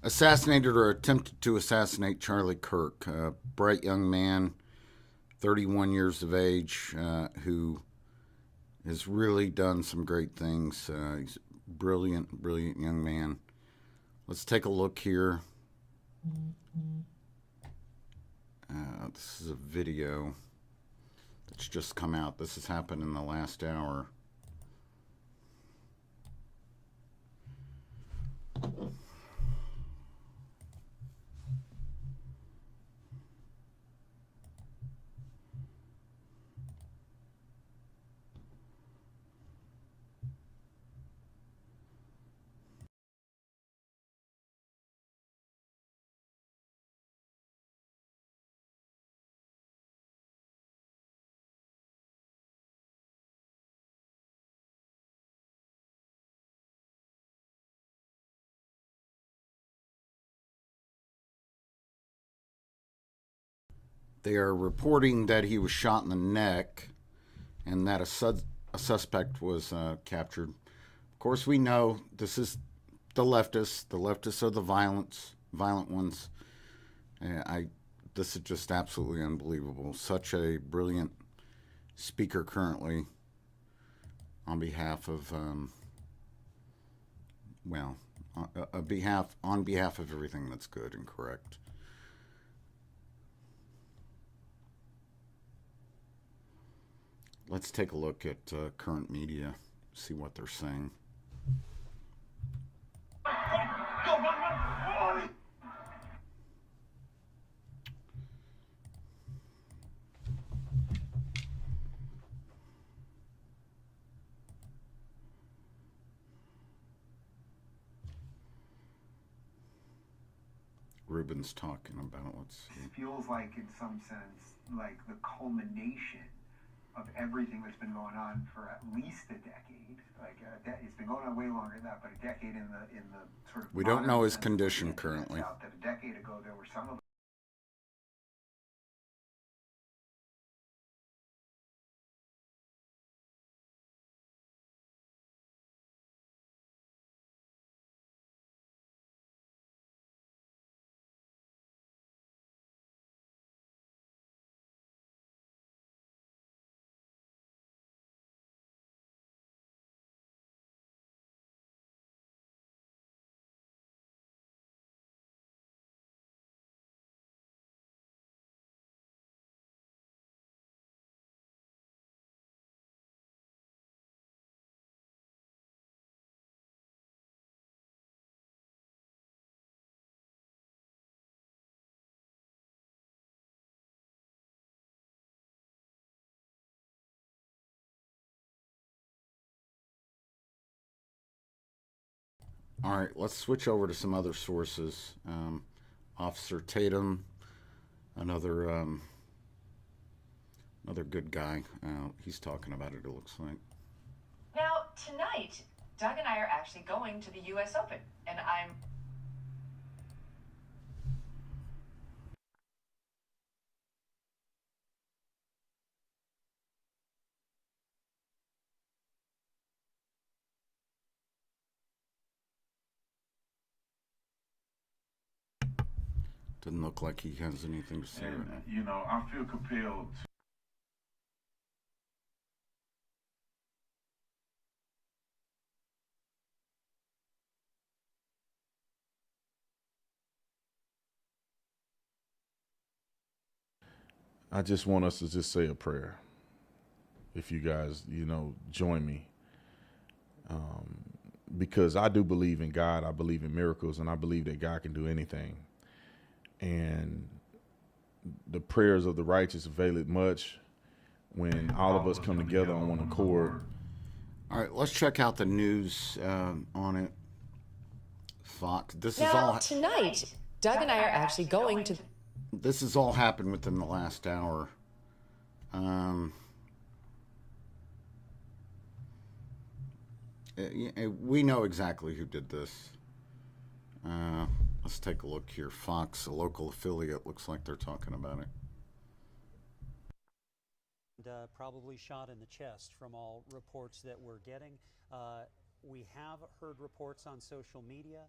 Assassinated or attempted to assassinate Charlie Kirk, a bright young man, 31 years of age, who has really done some great things. He's a brilliant, brilliant young man. Let's take a look here. This is a video that's just come out. This has happened in the last hour. They are reporting that he was shot in the neck and that a suspect was captured. Of course, we know this is the leftists. The leftists are the violent ones. This is just absolutely unbelievable. Such a brilliant speaker currently on behalf of, on behalf of everything that's good and correct. Let's take a look at current media, see what they're saying. Ruben's talking about, let's see. It feels like, in some sense, like the culmination of everything that's been going on for at least a decade. It's been going on way longer than that, but a decade in the sort of. We don't know his condition currently. Out that a decade ago there were some of. All right, let's switch over to some other sources. Officer Tatum, another another good guy. He's talking about it. It looks like. Now tonight, Doug and I are actually going to the U.S. Open, and I'm. Doesn't look like he has anything to say right now. You know, I feel compelled to. I just want us to just say a prayer. If you guys, join me. Because I do believe in God, I believe in miracles, and I believe that God can do anything. And the prayers of the righteous avail it much when all of us come together on one accord. All right, let's check out the news on it. Fox. This is Now all tonight, Doug and I are actually going to. This has all happened within the last hour. We know exactly who did this. Let's take a look here. Fox, a local affiliate, looks like they're talking about it. Probably shot in the chest from all reports that we're getting. We have heard reports on social media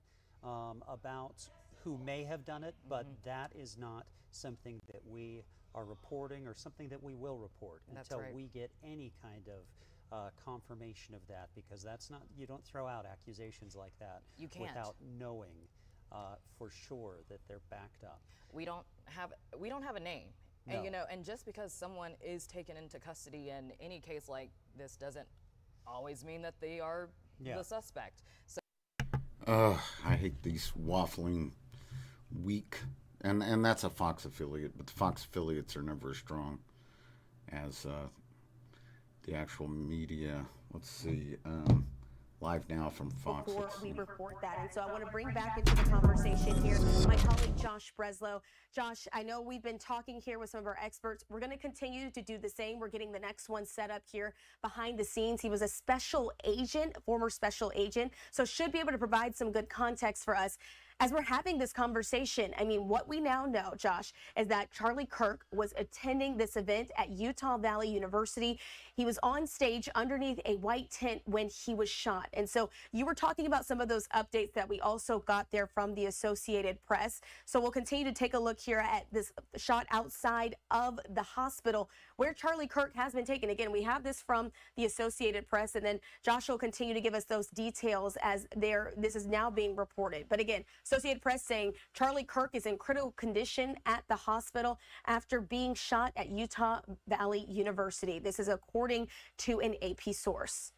about who may have done it, but that is not something that we are reporting or something that we will report until we get any kind of confirmation of that, because that's not, you don't throw out accusations like that without knowing for sure that they're backed up. We don't have a name. No. And, you know, and just because someone is taken into custody in any case like this doesn't always mean that they are the suspect. So I hate these waffling, weak, and that's a Fox affiliate, but the Fox affiliates are never as strong as the actual media. Let's see. Live now from Fox. Before we report that. And so I want to bring back into the conversation here my colleague Josh Breslow. Josh, I know we've been talking here with some of our experts. We're going to continue to do the same. We're getting the next one set up here behind the scenes. He was a special agent, former special agent, so should be able to provide some good context for us. As we're having this conversation, I mean, what we now know, Josh, is that Charlie Kirk was attending this event at Utah Valley University. He was on stage underneath a white tent when he was shot. And so you were talking about some of those updates that we also got there from the Associated Press. So we'll continue to take a look here at this shot outside of the hospital where Charlie Kirk has been taken. Again, we have this from the Associated Press, and then Josh will continue to give us those details as this is now being reported. But again, Associated Press saying Charlie Kirk is in critical condition at the hospital after being shot at Utah Valley University. This is according to an AP source.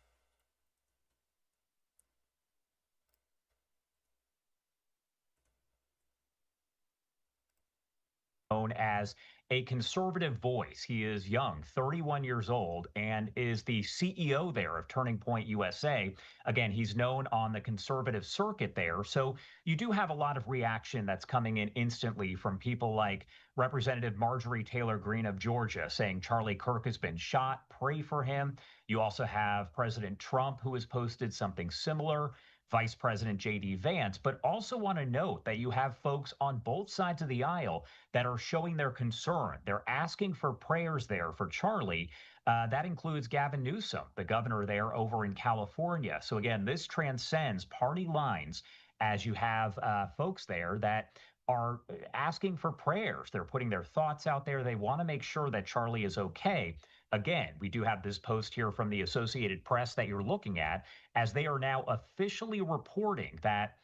Known as a conservative voice. He is young, 31 years old, and is the CEO there of Turning Point USA. Again, he's known on the conservative circuit there. So you do have a lot of reaction that's coming in instantly from people like Representative Marjorie Taylor Greene of Georgia saying Charlie Kirk has been shot. Pray for him. You also have President Trump, who has posted something similar. Vice President J.D. Vance, but also want to note that you have folks on both sides of the aisle that are showing their concern. They're asking for prayers there for Charlie. That includes Gavin Newsom, the governor there over in California. So again, this transcends party lines as you have folks there that are asking for prayers. They're putting their thoughts out there. They want to make sure that Charlie is okay. Again, we do have this post here from the Associated Press that you're looking at, as they are now officially reporting that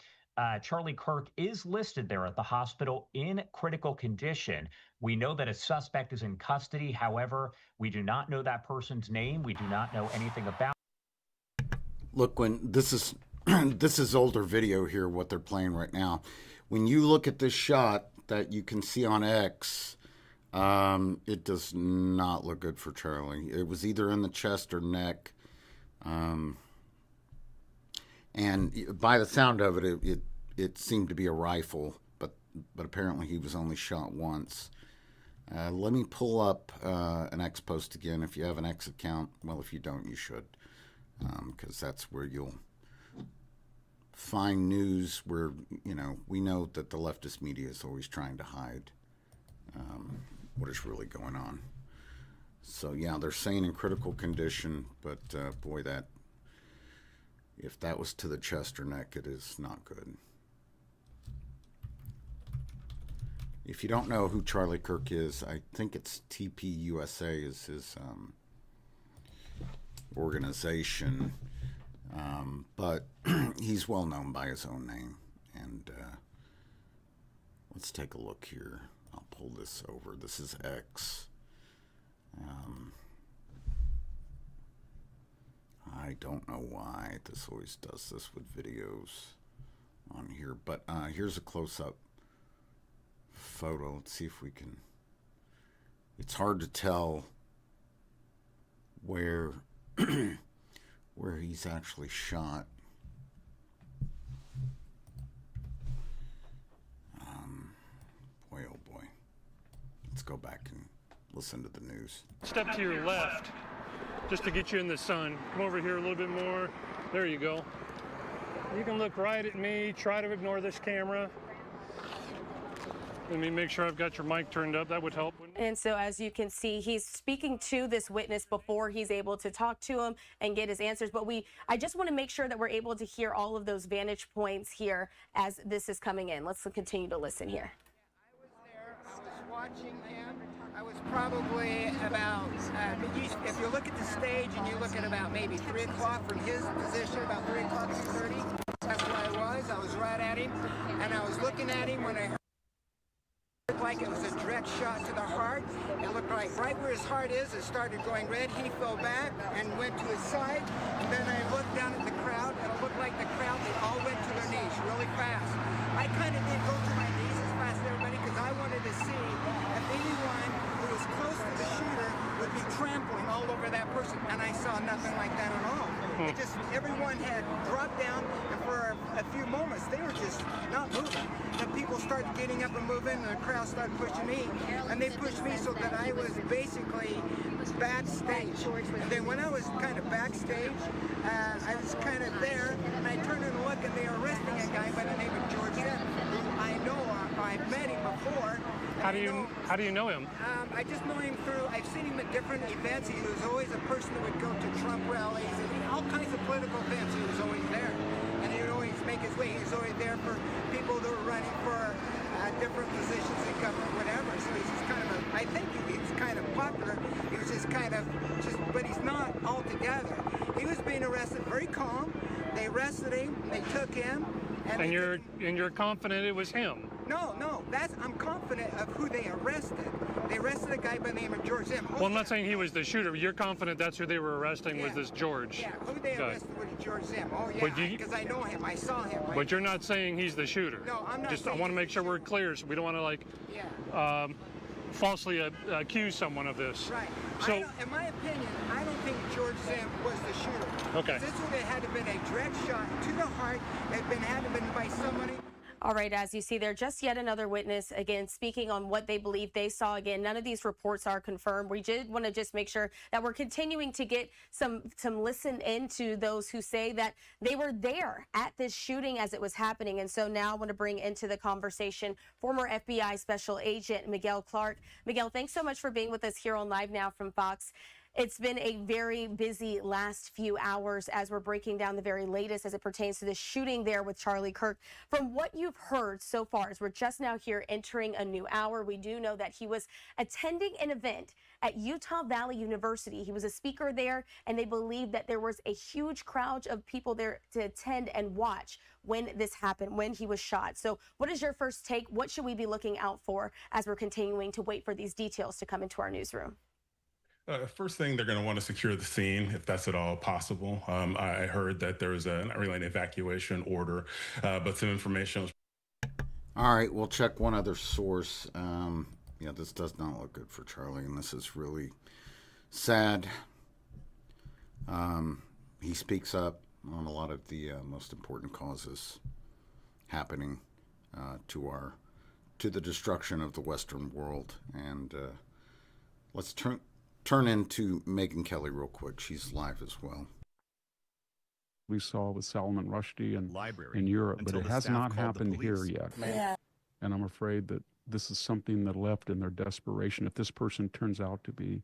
Charlie Kirk is listed there at the hospital in critical condition. We know that a suspect is in custody. However, we do not know that person's name. We do not know anything about. Look, when this is this is older video here, what they're playing right now. When you look at this shot that you can see on X, it does not look good for Charlie. It was either in the chest or neck. And by the sound of it, it seemed to be a rifle, but apparently he was only shot once. Let me pull up an X post again. If you have an X account, well, if you don't, you should, because that's where you'll find news where, you know, we know that the leftist media is always trying to hide what is really going on. So yeah, they're saying in critical condition, but boy, that if that was to the chest or neck, it is not good. If you don't know who Charlie Kirk is, I think it's TPUSA is his organization, but he's well known by his own name. And let's take a look here. I'll pull this over. This is X. I don't know why this always does this with videos on here, but here's a close-up photo. Let's see if we can. It's hard to tell where where he's actually shot. Boy, oh boy. Let's go back and listen to the news. Step to your left, just to get you in the sun. Come over here a little bit more. There you go. You can look right at me. Try to ignore this camera. Let me make sure I've got your mic turned up. That would help. And so as you can see, he's speaking to this witness before he's able to talk to him and get his answers. But I just want to make sure that we're able to hear all of those vantage points here as this is coming in. Let's continue to listen here. I was there. I was watching him. I was probably about, if you look at the stage and you look at about maybe 3 o'clock from his position, about 3 o'clock, 2:30, that's where I was. I was right at him. And I was looking at him when I heard like it was a direct shot to the heart. It looked like right where his heart is, it started going red. He fell back and went to his side. And then I looked down at the crowd, and it looked like the crowd, they all went to their knees really fast. I kind of didn't go to my knees as fast as everybody because I wanted to see if anyone who was close to the shooter would be trampling all over that person. And I saw nothing like that at all. It just, everyone had dropped down, and for a few moments, they were just not moving. Then people started getting up and moving, and the crowd started pushing me, and they pushed me so that I was basically backstage. And then when I was kind of backstage, I was kind of there, and I turned and looked, and they were arresting a guy by the name of George Zinn, who I know, I've met him before. How do you know him? I just know him through, I've seen him at different events. He was always a person who would go to Trump rallies and all kinds of political events. He was always there. And he would always make his way. He was always there for people that were running for different positions in government, whatever. So he's just kind of I think he's kind of popular. He was just kind of, but he's not altogether. He was being arrested very calm. They arrested him, they took him. And you're confident it was him? No, I'm confident of who they arrested. They arrested a guy by the name of George Zinn. Well, I'm not saying he was the shooter. You're confident that's who they were arresting was this George? Yeah, who they arrested was George Zinn. Oh, yeah, because I know him. I saw him. Right? But you're not saying he's the shooter? No, I'm not. I want to make sure we're clear, so we don't want to, falsely accuse someone of this. Right. So, in my opinion, I don't think George Zinn was the shooter. Okay. This would have had to been a direct shot to the heart. It had to been by somebody. All right, as you see there, just yet another witness, again, speaking on what they believe they saw. Again, none of these reports are confirmed. We did want to just make sure that we're continuing to get some listen into those who say that they were there at this shooting as it was happening. And so now I want to bring into the conversation former FBI Special Agent Miguel Clark. Miguel, thanks so much for being with us here on Live Now from Fox. It's been a very busy last few hours as we're breaking down the very latest as it pertains to the shooting there with Charlie Kirk. From what you've heard so far, as we're just now here entering a new hour, we do know that he was attending an event at Utah Valley University. He was a speaker there, and they believe that there was a huge crowd of people there to attend and watch when this happened, when he was shot. So what is your first take? What should we be looking out for as we're continuing to wait for these details to come into our newsroom? First thing, they're going to want to secure the scene, if that's at all possible. I heard that there was not really an evacuation order, but some information was... All right, we'll check one other source. Yeah, this does not look good for Charlie, and this is really sad. He speaks up on a lot of the most important causes happening to the destruction of the Western world. And let's turn into Megyn Kelly real quick. She's live as well. We saw with Salman Rushdie in Europe, but it has not happened here yet. Yeah. And I'm afraid that this is something that left in their desperation, if this person turns out to be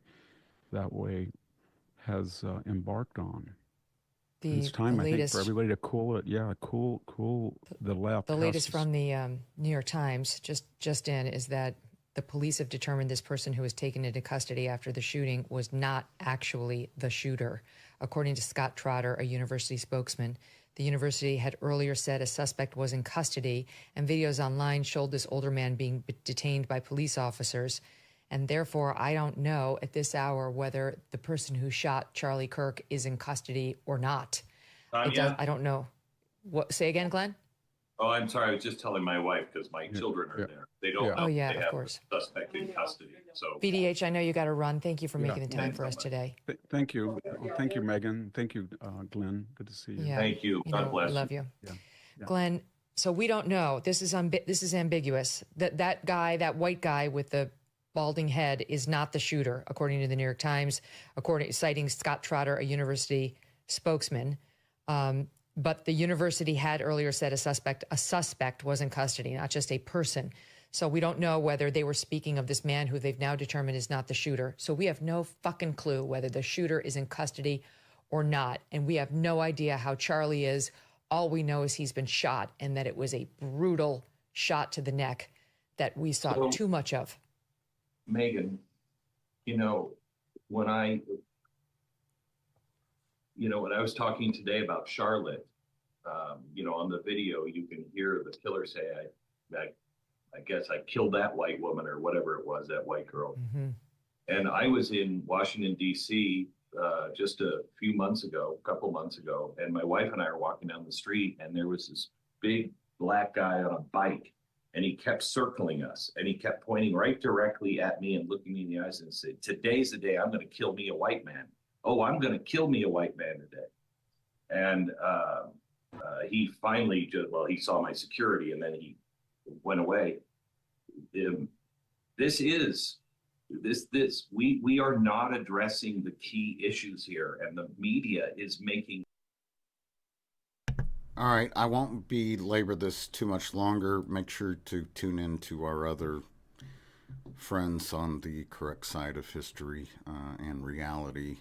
that way, has embarked on. It's time, I think, for everybody to cool it. Yeah, cool the left. The latest from the New York Times, just in, is that the police have determined this person who was taken into custody after the shooting was not actually the shooter. According to Scott Trotter, a university spokesman, the university had earlier said a suspect was in custody, and videos online showed this older man being detained by police officers. And therefore, I don't know at this hour whether the person who shot Charlie Kirk is in custody or not. I don't know. What? Say again, Glenn? Oh, I'm sorry. I was just telling my wife because my children are there. They don't know they have a suspect in custody. So, VDH, I know you got to run. Thank you for making the time for us today. Thank you. Thank you, Megan. Thank you, Glenn. Good to see you. Yeah. Thank you. God bless. We love you. Yeah. Glenn, so we don't know. This is ambiguous. That guy, that white guy with the balding head, is not the shooter, according to the New York Times, citing Scott Trotter, a university spokesman. But the university had earlier said a suspect was in custody, not just a person. So we don't know whether they were speaking of this man who they've now determined is not the shooter. So we have no fucking clue whether the shooter is in custody or not. And we have no idea how Charlie is. All we know is he's been shot and that it was a brutal shot to the neck that we saw too much of. Megan, you know, when I was talking today about Charlotte, on the video, you can hear the killer say, I guess I killed that white woman or whatever it was, that white girl. Mm-hmm. And I was in Washington, D.C. Just a couple months ago, and my wife and I are walking down the street, and there was this big black guy on a bike, and he kept circling us, and he kept pointing right directly at me and looking me in the eyes and said, "Today's the day I'm going to kill me a white man. Oh, I'm going to kill me a white man today." And he finally he saw my security, and then he went away. We are not addressing the key issues here, and the media is making. All right, I won't belabor this too much longer. Make sure to tune in to our other friends on the correct side of history and reality,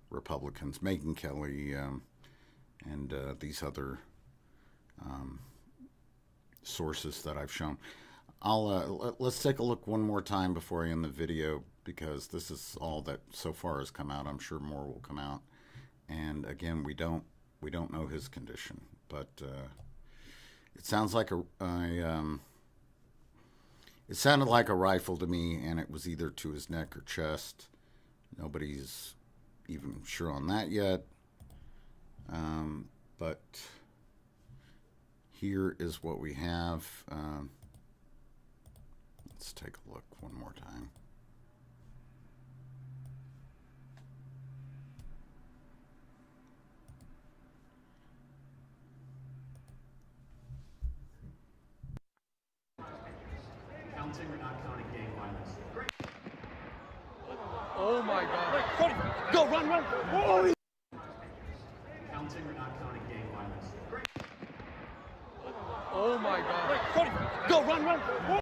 Republicans, Megyn Kelly, and these other sources that I've shown. Let's take a look one more time before I end the video, because this is all that so far has come out. I'm sure more will come out. And again, we don't know his condition, but it sounds like it sounded like a rifle to me, and it was either to his neck or chest. Nobody's even sure on that yet. But here is what we have. Let's take a look one more time. Counting or not counting gang violence? Oh my God. Cody, go, run. Oh. Counting or not counting gang violence? Oh my God. Cody, go, run. Oh.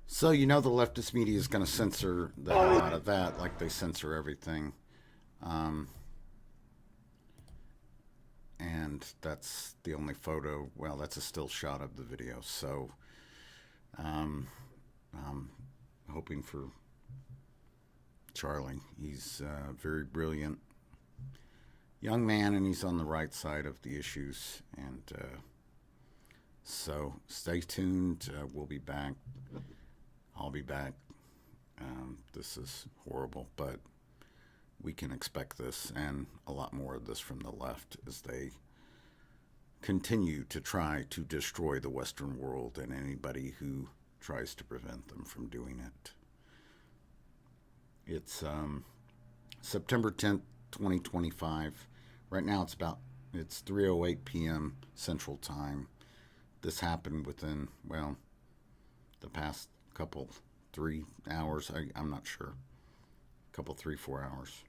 So the leftist media is going to censor the hell out of that, like they censor everything. And that's the only photo. Well, that's a still shot of the video. So I'm hoping for Charlie. He's a very brilliant young man, and he's on the right side of the issues. And so stay tuned. We'll be back. I'll be back. This is horrible, but we can expect this and a lot more of this from the left as they continue to try to destroy the Western world and anybody who tries to prevent them from doing it. It's September 10th, 2025. Right now it's 3:08 p.m. Central Time. This happened within, the past 3 hours. I'm not sure. 3-4 hours.